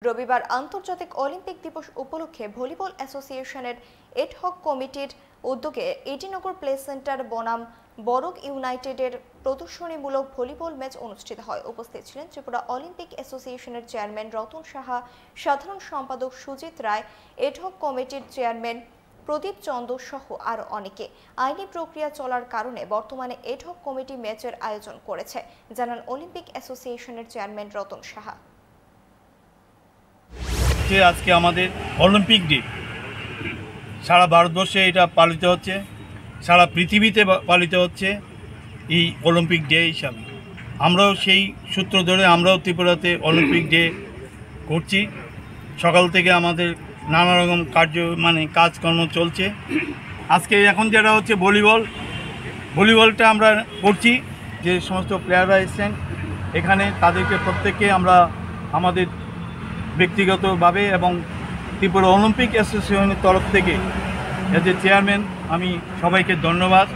রবিবার আন্তর্জাতিক অলিম্পিক দিবস উপলক্ষে ভলিবল অ্যাসোসিয়েশনের এডহক কমিটির উদ্যোগে এডিনগর প্লে সেন্টার বনাম বরগ ইউনাইটেডের প্রদর্শনীমূলক ভলিবল ম্যাচ অনুষ্ঠিত হয়। উপস্থিত ছিলেন ত্রিপুরা অলিম্পিক অ্যাসোসিয়েশনের চেয়ারম্যান রতন সাহা, সাধারণ সম্পাদক সুজিত রায়, এডহক কমিটির চেয়ারম্যান প্রদীপ চন্দ সহ আরও অনেকে। আইনি প্রক্রিয়া চলার কারণে বর্তমানে এডহক কমিটি ম্যাচের আয়োজন করেছে, জানান অলিম্পিক অ্যাসোসিয়েশনের চেয়ারম্যান রতন সাহা। আজকে আমাদের অলিম্পিক ডে সারা ভারতবর্ষে এটা পালিত হচ্ছে, সারা পৃথিবীতে পালিত হচ্ছে এই অলিম্পিক ডে হিসাবে। আমরাও সেই সূত্র ধরে আমরাও ত্রিপুরাতে অলিম্পিক ডে করছি। সকাল থেকে আমাদের নানা রকম কাজকর্ম চলছে। আজকে এখন যেটা হচ্ছে ভলিবলটা আমরা করছি। যে সমস্ত প্লেয়াররা এসছেন এখানে তাদেরকে প্রত্যেককে আমরা আমাদের ব্যক্তিগতভাবে এবং ত্রিপুরা অলিম্পিক অ্যাসোসিয়েশনের তরফ থেকে এজ এ চেয়ারম্যান আমি সবাইকে ধন্যবাদ।